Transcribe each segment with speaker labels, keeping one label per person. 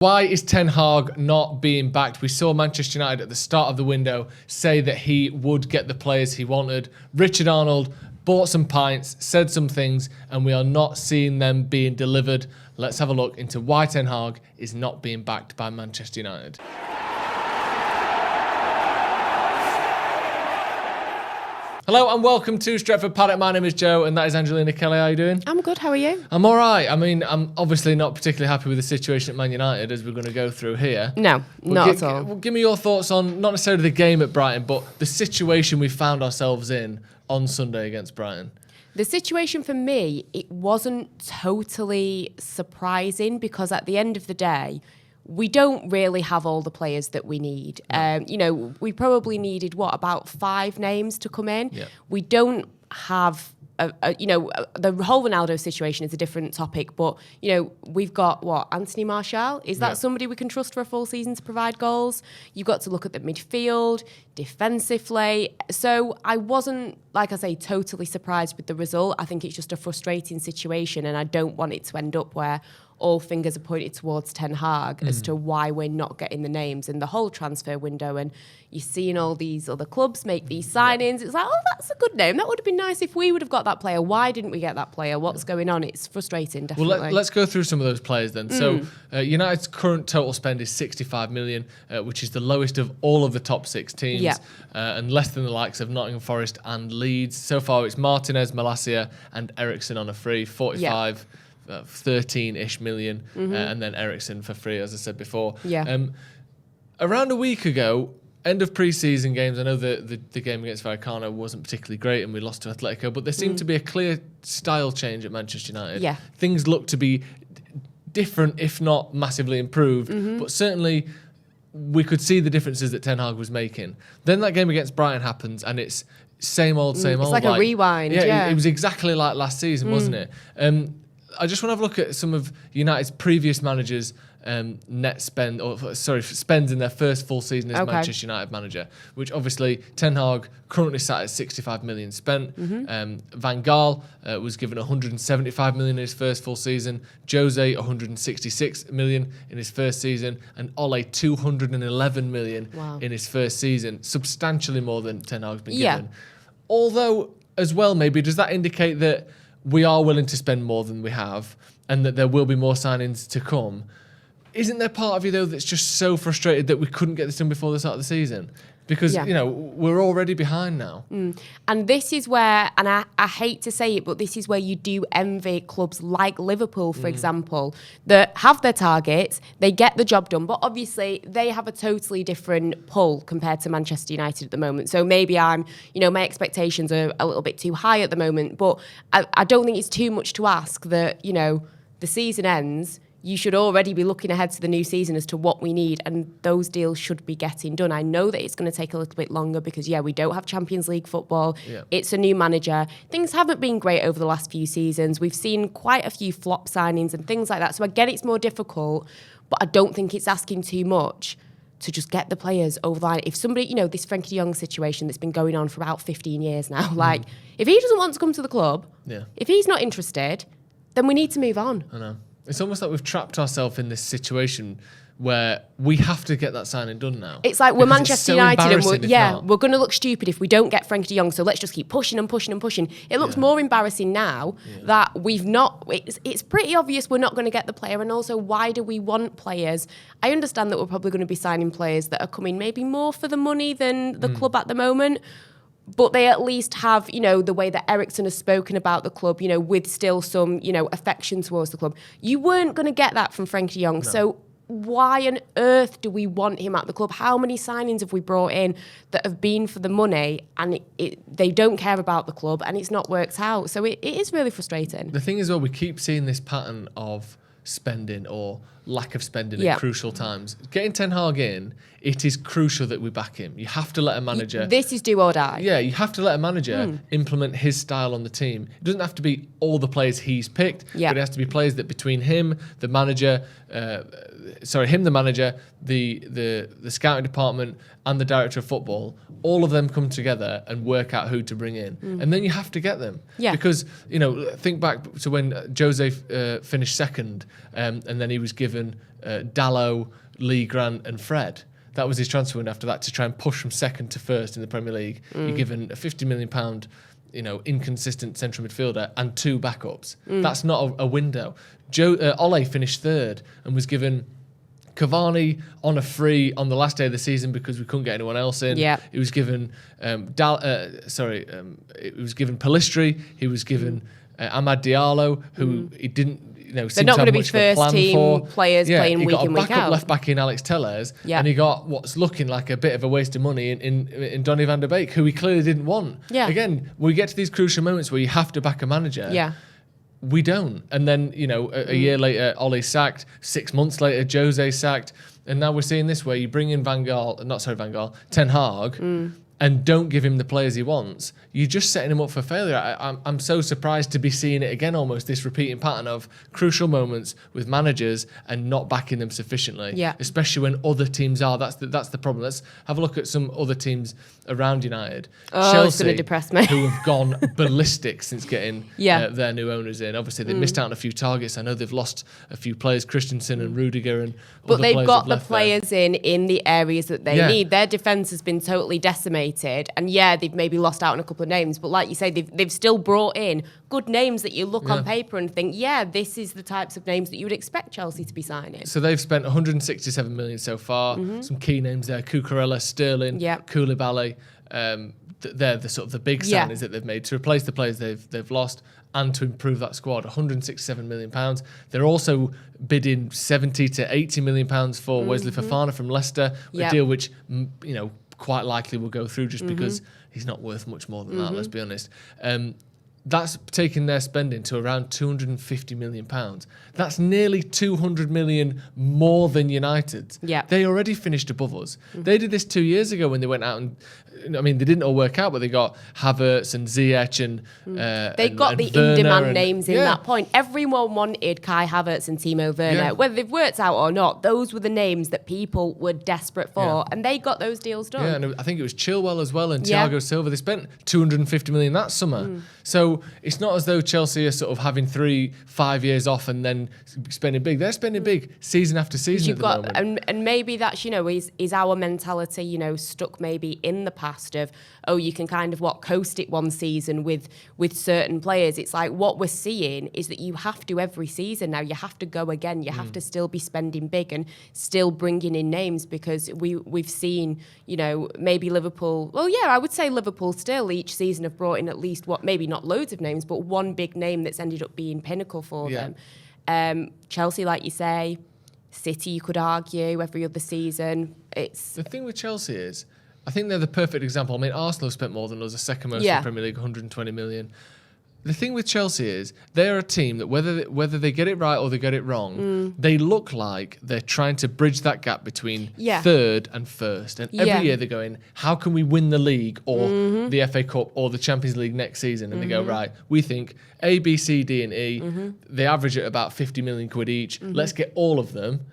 Speaker 1: Why is Ten Hag not being backed? We saw Manchester United at the start of the window say that he would get the players he wanted. Richard Arnold bought some pints, said some things, and we are not seeing them being delivered. Let's have a look into why Ten Hag is not being backed by Manchester United. Hello and welcome to Stretford Paddock. My name is Joe and that is Angelina Kelly. How are you doing?
Speaker 2: I'm good, how are you?
Speaker 1: I'm all right. I mean, I'm obviously not particularly happy with the situation at Man United as we're going to go through here.
Speaker 2: No, not at all.
Speaker 1: Well, give me your thoughts on not necessarily the game at Brighton, but the situation we found ourselves in on Sunday against Brighton.
Speaker 2: The situation for me, it wasn't totally surprising because at the end of the day, we don't really have all the players that we need. We probably needed, about 5 names to come in.
Speaker 1: Yeah.
Speaker 2: We don't have, the whole Ronaldo situation is a different topic, but, we've got, Anthony Martial? Is that somebody we can trust for a full season to provide goals? You've got to look at the midfield, defensively. So I wasn't, like I say, totally surprised with the result. I think it's just a frustrating situation and I don't want it to end up where all fingers are pointed towards Ten Hag as to why we're not getting the names in the whole transfer window. And you're seeing all these other clubs make these signings. It's like, oh, that's a good name. That would have been nice if we would have got that player. Why didn't we get that player? What's going on? It's frustrating, definitely.
Speaker 1: Well, let's go through some of those players then. So United's current total spend is 65 million, which is the lowest of all of the top 6 teams, and less than the likes of Nottingham Forest and Leeds. So far, it's Martinez, Malacia and Eriksen on a free, 45 13-ish million, and then Eriksen for free, as I said before. Around a week ago, end of pre-season games, I know the game against Vallecano wasn't particularly great and we lost to Atletico, but there seemed to be a clear style change at Manchester United. Things look to be different, if not massively improved, but certainly we could see the differences that Ten Hag was making. Then that game against Brighton happens and it's same old.
Speaker 2: It's like a rewind.
Speaker 1: It was exactly like last season, wasn't it? I just want to have a look at some of United's previous managers' spends in their first full season as Manchester United manager, which obviously Ten Hag currently sat at 65 million spent. Van Gaal was given 175 million in his first full season, Jose 166 million in his first season, and Ole 211 million in his first season, substantially more than Ten Hag's been given. Although, as well, maybe, does that indicate that we are willing to spend more than we have and that there will be more signings to come? Isn't there part of you, though, that's just so frustrated that we couldn't get this done before the start of the season? Because, we're already behind now.
Speaker 2: And this is where, and I hate to say it, but this is where you do envy clubs like Liverpool, for example, that have their targets, they get the job done, but obviously they have a totally different pull compared to Manchester United at the moment. So maybe my expectations are a little bit too high at the moment, but I don't think it's too much to ask that, the season ends, you should already be looking ahead to the new season as to what we need, and those deals should be getting done. I know that it's going to take a little bit longer because, we don't have Champions League football. It's a new manager. Things haven't been great over the last few seasons. We've seen quite a few flop signings and things like that. So I get it's more difficult, but I don't think it's asking too much to just get the players over the line. If somebody, this Frenkie de Jong situation that's been going on for about 15 years now, if he doesn't want to come to the club, if he's not interested, then we need to move on.
Speaker 1: I know. It's almost like we've trapped ourselves in this situation where we have to get that signing done now.
Speaker 2: It's like we're Manchester United and we're going to look stupid if we don't get Frenkie de Jong, so let's just keep pushing and pushing and pushing. It looks more embarrassing now that we've not... It's pretty obvious we're not going to get the player, and also why do we want players? I understand that we're probably going to be signing players that are coming maybe more for the money than the club at the moment, but they at least have, the way that Eriksen has spoken about the club, with still some, affection towards the club. You weren't going to get that from Frenkie de Jong. No. So why on earth do we want him at the club? How many signings have we brought in that have been for the money and they don't care about the club and it's not worked out? So it is really frustrating.
Speaker 1: The thing is, we keep seeing this pattern of spending or lack of spending at crucial times. Getting Ten Hag in, it is crucial that we back him. You have to let a manager...
Speaker 2: This is do or die.
Speaker 1: Yeah, you have to let a manager implement his style on the team. It doesn't have to be all the players he's picked, but it has to be players that between him, the manager, the scouting department and the director of football, all of them come together and work out who to bring in. And then you have to get them. Because, think back to when Jose finished second and then he was given given Dalot, Lee Grant and Fred. That was his transfer window after that, to try and push from second to first in the Premier League. You're given a £50 million, inconsistent central midfielder and 2 backups. That's not a window. Ole finished third and was given Cavani on a free on the last day of the season because we couldn't get anyone else in.
Speaker 2: Yeah.
Speaker 1: He was given it was given Pellistri. He was given Amad Diallo, who he didn't.
Speaker 2: They're not going to be first team players playing week in, week out.
Speaker 1: He got a backup left back in Alex Tellez, and he got what's looking like a bit of a waste of money in Donny van der Beek, who he clearly didn't want.
Speaker 2: Yeah.
Speaker 1: Again, we get to these crucial moments where you have to back a manager.
Speaker 2: Yeah.
Speaker 1: We don't. And then, a year later, Ole sacked. 6 months later, Jose sacked. And now we're seeing this where you bring in Ten Hag, and don't give him the players he wants. You're just setting him up for failure. I'm so surprised to be seeing it again, almost this repeating pattern of crucial moments with managers and not backing them sufficiently.
Speaker 2: Yeah.
Speaker 1: Especially when other teams are. That's the problem. Let's have a look at some other teams around United.
Speaker 2: Chelsea, it's going to depress me.
Speaker 1: Who have gone ballistic since getting their new owners in. Obviously, they missed out on a few targets. I know they've lost a few players, Christensen and Rudiger, and
Speaker 2: but they've got the players in the areas that they need. Their defence has been totally decimated. And they've maybe lost out on a couple of names, but like you say, they've still brought in good names that you look on paper and think, this is the types of names that you would expect Chelsea to be signing.
Speaker 1: So they've spent 167 million so far. Some key names there: Cucurella, Sterling, Koulibaly. They're the sort of the big signings that they've made to replace the players they've lost and to improve that squad. 167 million pounds. They're also bidding 70 to 80 million pounds for Wesley Fofana from Leicester, a deal which quite likely will go through just because he's not worth much more than that, let's be honest. That's taking their spending to around 250 million pounds. That's nearly 200 million more than United's.
Speaker 2: Yeah.
Speaker 1: They already finished above us. They did this 2 years ago when they went out and, they didn't all work out, but they got Havertz and Ziyech and
Speaker 2: they got the in-demand names in that point. Everyone wanted Kai Havertz and Timo Werner.
Speaker 1: Yeah.
Speaker 2: Whether they've worked out or not, those were the names that people were desperate for, and they got those deals done.
Speaker 1: Yeah, and I think it was Chilwell as well and Thiago Silva. They spent 250 million that summer. So it's not as though Chelsea are sort of having 3-5 years off and then spending big. They're spending big season after season at the moment.
Speaker 2: And maybe that's, is our mentality, stuck maybe in the past of, you can kind of coast it one season with certain players. It's like what we're seeing is that you have to every season now. You have to go again. You have to still be spending big and still bringing in names, because we've seen, maybe Liverpool. Well, I would say Liverpool still each season have brought in at least maybe not loads of names, but one big name that's ended up being pinnacle for them. Chelsea, like you say, City, you could argue every other season. It's
Speaker 1: the thing with Chelsea is, I think they're the perfect example. Arsenal have spent more than us, the second most in the Premier League, 120 million. The thing with Chelsea is they're a team that whether they get it right or they get it wrong, they look like they're trying to bridge that gap between third and first. And every year they're going, how can we win the league or the FA Cup or the Champions League next season? And they go, right, we think A, B, C, D and E, they average at about 50 million quid each. Let's get all of them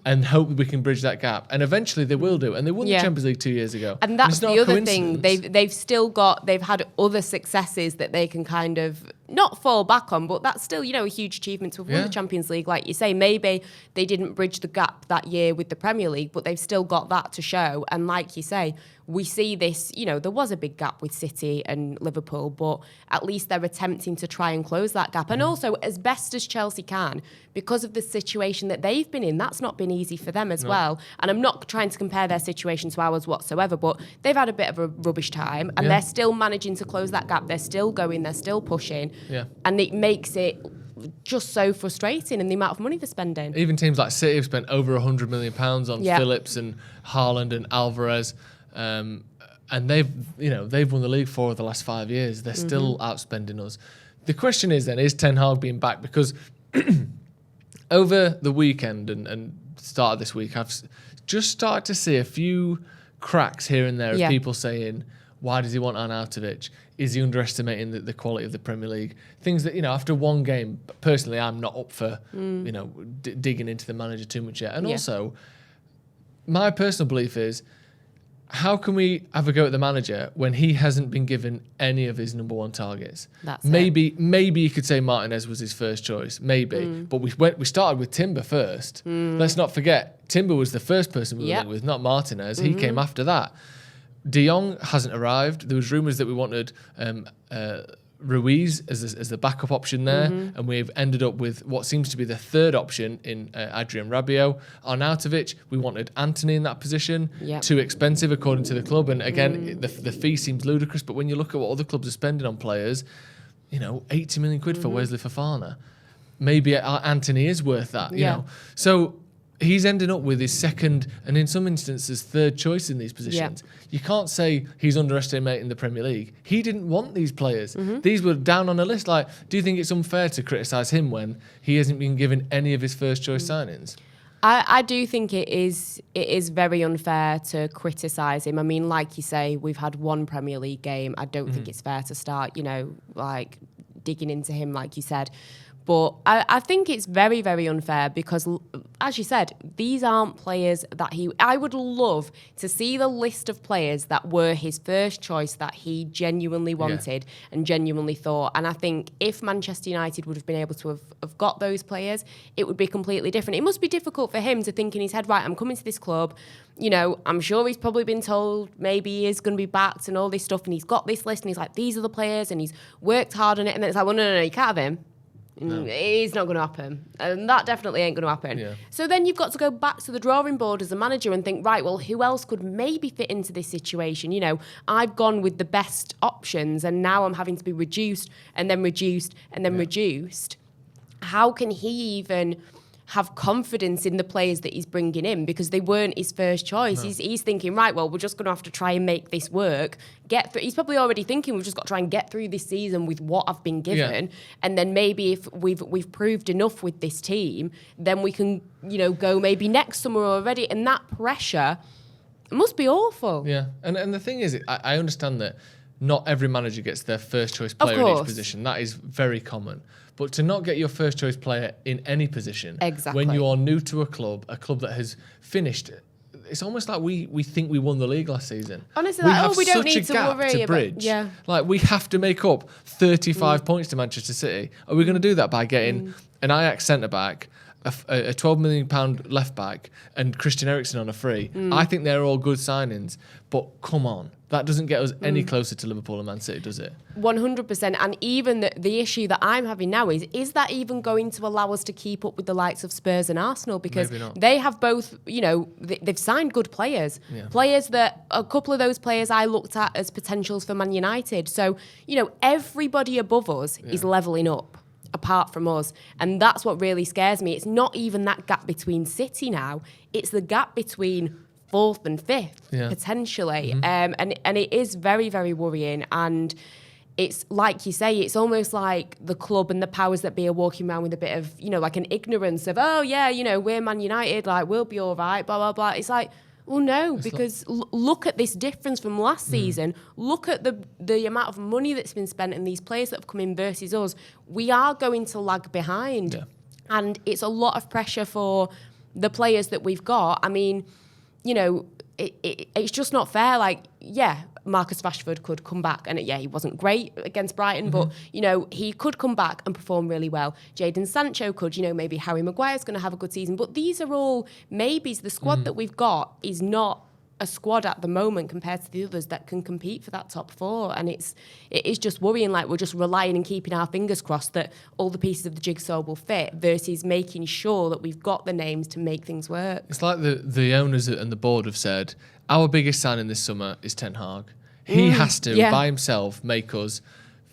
Speaker 1: and hope we can bridge that gap. And eventually they will do. And they won the Champions League 2 years ago.
Speaker 2: And that's the other thing. They've had other successes that they can kind of not fall back on, but that's still, a huge achievement to have won the Champions League. Like you say, maybe they didn't bridge the gap that year with the Premier League, but they've still got that to show. And like you say, we see this, there was a big gap with City and Liverpool, but at least they're attempting to try and close that gap. And also, as best as Chelsea can, because of the situation that they've been in, that's not been easy for them as well. And I'm not trying to compare their situation to ours whatsoever, but they've had a bit of a rubbish time, and they're still managing to close that gap. They're still going, they're still pushing. Yeah. And it makes it just so frustrating, and the amount of money they're spending.
Speaker 1: Even teams like City have spent over £100 million on Phillips and Haaland and Alvarez. And they've won the league 4 of the last 5 years. They're still outspending us. The question is then, is Ten Hag being back? Because over the weekend and start of this week, I've just started to see a few cracks here and there of people saying, why does he want Arnautovic? Is he underestimating the quality of the Premier League? Things that, after one game, personally, I'm not up for, digging into the manager too much yet. And also, my personal belief is, how can we have a go at the manager when he hasn't been given any of his number one targets? Maybe you could say Martinez was his first choice, but we started with Timber first. Let's not forget, Timber was the first person we were linked with, not Martinez. He came after that. De Jong hasn't arrived. There was rumours that we wanted Ruiz as the backup option there, and we've ended up with what seems to be the third option in Adrian Rabiot. Arnautovic, we wanted Anthony in that position. Too expensive according to the club, and again the fee seems ludicrous, but when you look at what other clubs are spending on players, 80 million quid for Wesley Fofana, maybe Anthony is worth that, you know. So he's ending up with his second and in some instances third choice in these positions. You can't say he's underestimating the Premier League. He didn't want these players. These were down on a list. Like, do you think it's unfair to criticise him when he hasn't been given any of his first choice signings?
Speaker 2: I do think it is very unfair to criticise him. I mean, like you say, we've had one Premier League game. I don't think it's fair to start, digging into him like you said. But I think it's very, very unfair because, as you said, these aren't players that I would love to see the list of players that were his first choice that he genuinely wanted and genuinely thought. And I think if Manchester United would have been able to have got those players, it would be completely different. It must be difficult for him to think in his head, right, I'm coming to this club. I'm sure he's probably been told maybe he is going to be backed and all this stuff. And he's got this list and he's like, these are the players and he's worked hard on it. And then it's like, well, no, you can't have him. No. It's not going to happen. And that definitely ain't going to happen. Yeah. So then you've got to go back to the drawing board as a manager and think, right, well, who else could maybe fit into this situation? I've gone with the best options and now I'm having to be reduced and then reduced and then reduced. How can he even have confidence in the players that he's bringing in because they weren't his first choice? No. He's thinking, right, well, we're just going to have to try and make this work. Get through. He's probably already thinking we've just got to try and get through this season with what I've been given, and then maybe if we've proved enough with this team, then we can go maybe next summer already. And that pressure must be awful.
Speaker 1: Yeah, and the thing is, I understand that not every manager gets their first choice player in each position. That is very common. But to not get your first choice player in any position when you are new to a club that has finished, it's almost like we think we won the league last season.
Speaker 2: Honestly,
Speaker 1: we
Speaker 2: don't need to worry
Speaker 1: to bridge. Like, we have to make up 35 points to Manchester City. Are we going to do that by getting an Ajax centre-back, a £12 million left back, and Christian Eriksen on a free? I think they're all good signings, but come on. That doesn't get us any closer to Liverpool and Man City, does it? 100%.
Speaker 2: And even the issue that I'm having now is that even going to allow us to keep up with the likes of Spurs and Arsenal? Because they have both, they've signed good players. Yeah. Players that, a couple of those players I looked at as potentials for Man United. So, everybody above us is levelling up, apart from us. And that's what really scares me. It's not even that gap between City now. It's the gap between fourth and fifth, potentially. And it is very, very worrying. And it's like you say, it's almost like the club and the powers that be are walking around with a bit of, like an ignorance of, we're Man United, like, we'll be all right, blah, blah, blah. It's like, well, no, because look at this difference from last season. Look at the amount of money that's been spent and these players that have come in versus us. We are going to lag behind. Yeah. And it's a lot of pressure for the players that we've got. I mean, it's just not fair. Like, Marcus Rashford could come back, and he wasn't great against Brighton, but he could come back and perform really well. Jadon Sancho could, maybe Harry Maguire's going to have a good season, but these are all maybes. The squad that we've got is not a squad at the moment compared to the others that can compete for that top four, and it is just worrying. Like, we're just relying and keeping our fingers crossed that all the pieces of the jigsaw will fit versus making sure that we've got the names to make things work.
Speaker 1: It's like the owners and the board have said, our biggest signing this summer is Ten Hag. He has to by himself make us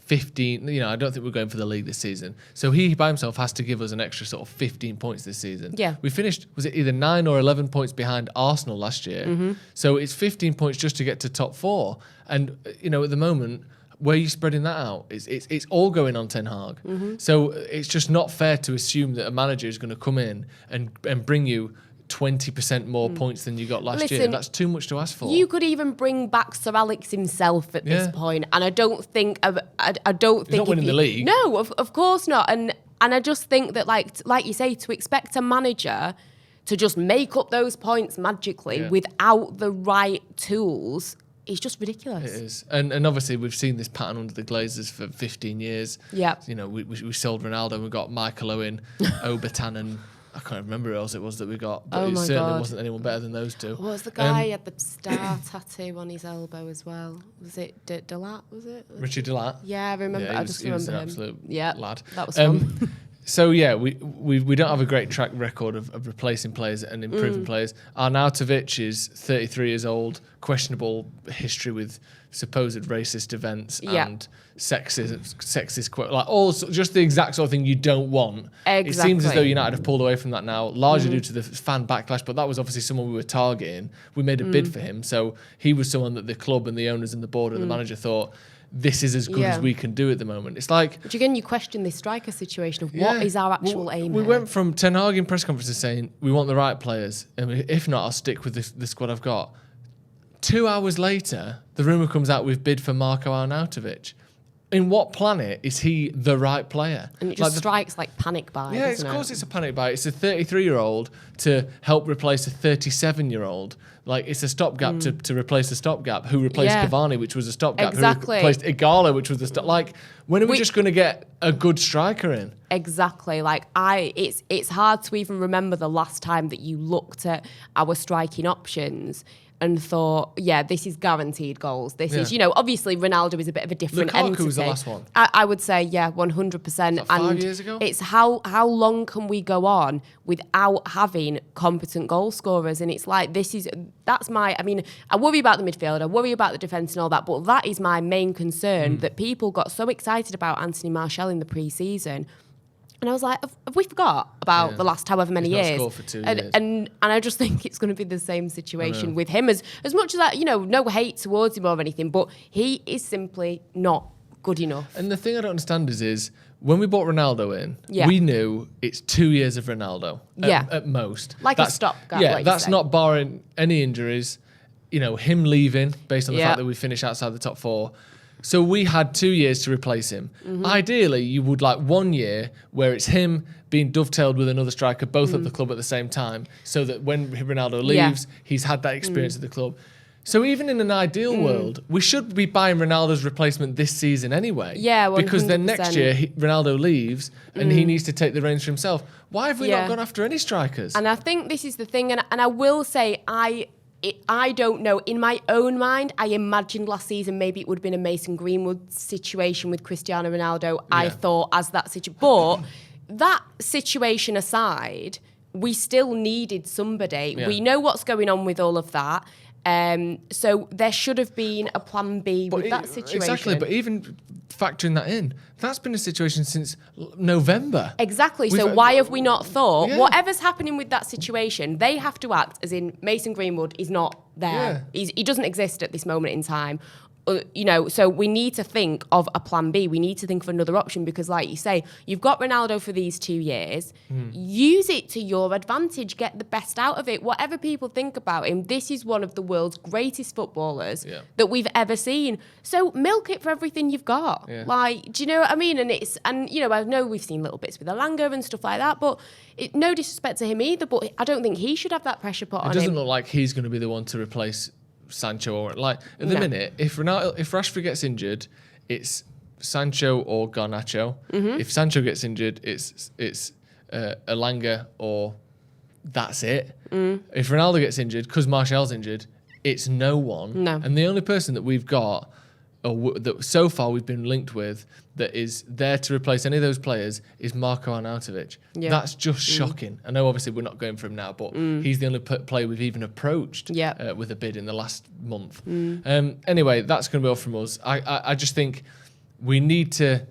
Speaker 1: 15, I don't think we're going for the league this season. So he by himself has to give us an extra sort of 15 points this season. Yeah. We finished, was it either 9 or 11 points behind Arsenal last year? So it's 15 points just to get to top four. And, at the moment, where are you spreading that out? It's all going on Ten Hag. So it's just not fair to assume that a manager is going to come in and bring you 20% more points than you got last year. That's too much to ask for.
Speaker 2: You could even bring back Sir Alex himself at this point, and I don't think he's
Speaker 1: not winning the league.
Speaker 2: No, of course not. And I just think that like you say, to expect a manager to just make up those points magically without the right tools is just ridiculous.
Speaker 1: It is. And obviously we've seen this pattern under the Glazers for 15 years.
Speaker 2: Yeah.
Speaker 1: You know, we sold Ronaldo and we got Michael Owen, Obertan and I can't remember who else it was that we got, but it certainly wasn't anyone better than those two.
Speaker 2: What was the guy who had the star tattoo on his elbow as well? Was it Delat, was it?
Speaker 1: Richie Delat?
Speaker 2: Yeah, I remember. I just remember him.
Speaker 1: Absolute lad.
Speaker 2: That was fun.
Speaker 1: So yeah, we don't have a great track record of replacing players and improving players. Arnautovic is 33 years old, questionable history with supposed racist events and sexist quote, like all just the exact sort of thing you don't want.
Speaker 2: Exactly.
Speaker 1: It seems as though United have pulled away from that now, largely due to the fan backlash. But that was obviously someone we were targeting. We made a bid for him, so he was someone that the club and the owners and the board and the manager thought, this is as good as we can do at the moment. It's like...
Speaker 2: But again, you question this striker situation of what is our actual aim
Speaker 1: We
Speaker 2: here?
Speaker 1: went from Ten Hag in press conferences saying, we want the right players, and if not, I'll stick with the squad I've got. 2 hours later, the rumour comes out we've bid for Marko Arnautovic. In what planet is he the right player?
Speaker 2: And it just strikes like panic buy.
Speaker 1: Yeah, of course it's a panic buy. It's a 33-year-old to help replace a 37-year-old. Like, it's a stopgap to replace a stopgap. Who replaced Cavani, which was a stopgap.
Speaker 2: Exactly.
Speaker 1: Who replaced Igalo, which was a stopgap. Like, when are we just going to get a good striker in?
Speaker 2: Exactly. Like, it's hard to even remember the last time that you looked at our striking options and thought, yeah, this is guaranteed goals. This is, you know, obviously Ronaldo is a bit of a different entity.
Speaker 1: Lukaku was the last one.
Speaker 2: I would say, yeah, 100%.
Speaker 1: Like 5 years ago?
Speaker 2: It's how long can we go on without having competent goal scorers? And it's like, I mean, I worry about the midfield, I worry about the defence and all that, but that is my main concern, that people got so excited about Anthony Martial in the pre-season. And I was like, have we forgot about the last however many years?
Speaker 1: He's not scored for 2 years.
Speaker 2: And I just think it's going to be the same situation with him. As much as that, you know, no hate towards him or anything, but he is simply not good enough.
Speaker 1: And the thing I don't understand is when we bought Ronaldo in, we knew it's 2 years of Ronaldo at most.
Speaker 2: Like a stopgap.
Speaker 1: Yeah, that's not barring any injuries. You know, him leaving based on the fact that we finished outside the top four. So we had 2 years to replace him. Ideally, you would like 1 year where it's him being dovetailed with another striker, both at the club at the same time, so that when Ronaldo leaves, he's had that experience at the club. So even in an ideal world, we should be buying Ronaldo's replacement this season anyway.
Speaker 2: Yeah, 100%.
Speaker 1: Because then next year, Ronaldo leaves and he needs to take the reins for himself. Why have we not gone after any strikers?
Speaker 2: And I think this is the thing, and I will say I don't know. In my own mind, I imagined last season maybe it would have been a Mason Greenwood situation with Cristiano Ronaldo. I thought as that situation. But that situation aside, we still needed somebody. Yeah. We know what's going on with all of that. So there should have been a plan B with that situation.
Speaker 1: Exactly, but even factoring that in, that's been a situation since November.
Speaker 2: Exactly, so why have we not thought, whatever's happening with that situation, they have to act as in Mason Greenwood is not there. Yeah. He doesn't exist at this moment in time. You know, so we need to think of a plan B. We need to think of another option because, like you say, you've got Ronaldo for these 2 years. Use it to your advantage. Get the best out of it. Whatever people think about him, this is one of the world's greatest footballers that we've ever seen. So milk it for everything you've got. Yeah. Like, do you know what I mean? And you know, I know we've seen little bits with Elanga and stuff like that, but no disrespect to him either. But I don't think he should have that pressure put on him.
Speaker 1: It doesn't look like he's going to be the one to replace Sancho or like at the minute, if Rashford gets injured, it's Sancho or Garnacho. If Sancho gets injured, it's Elanga or that's it. If Ronaldo gets injured, because Martial's injured, it's no one. No. And the only person that we've got, or that so far we've been linked with, that is there to replace any of those players is Marko Arnautovic. Yeah. That's just shocking. I know obviously we're not going for him now, but he's the only player we've even approached with a bid in the last month. Anyway, that's going to be all from us. I just think we need to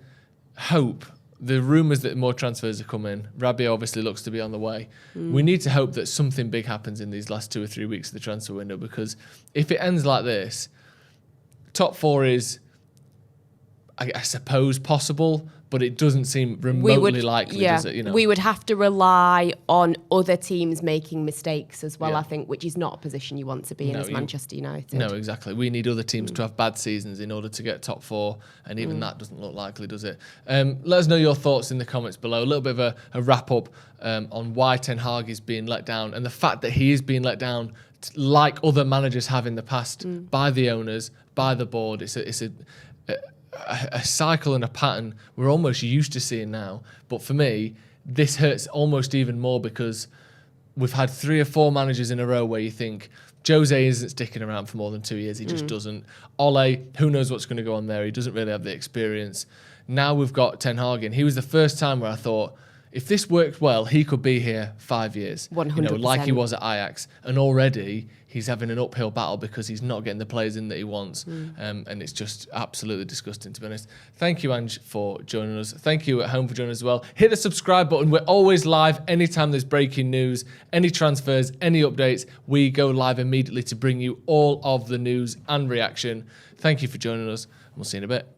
Speaker 1: hope. The rumours that more transfers are coming, Rabiot obviously looks to be on the way. We need to hope that something big happens in these last 2 or 3 weeks of the transfer window, because if it ends like this, top four is, I suppose, possible, but it doesn't seem remotely likely, does it? You know?
Speaker 2: We would have to rely on other teams making mistakes as well, I think, which is not a position you want to be in as Manchester United.
Speaker 1: No, exactly. We need other teams to have bad seasons in order to get top 4, and even that doesn't look likely, does it? Let us know your thoughts in the comments below. A little bit of a wrap-up on why Ten Hag is being let down, and the fact that he is being let down like other managers have in the past by the owners, by the board. It's a cycle and a pattern we're almost used to seeing now. But for me, this hurts almost even more because we've had 3 or 4 managers in a row where you think Jose isn't sticking around for more than 2 years. He just doesn't. Ole, who knows what's going to go on there? He doesn't really have the experience. Now we've got Ten Hag in. He was the first time where I thought, if this worked well, he could be here 5 years.
Speaker 2: 100%.
Speaker 1: You know, like he was at Ajax. And already he's having an uphill battle because he's not getting the players in that he wants. And it's just absolutely disgusting, to be honest. Thank you, Ange, for joining us. Thank you at home for joining us as well. Hit the subscribe button. We're always live anytime there's breaking news, any transfers, any updates. We go live immediately to bring you all of the news and reaction. Thank you for joining us. We'll see you in a bit.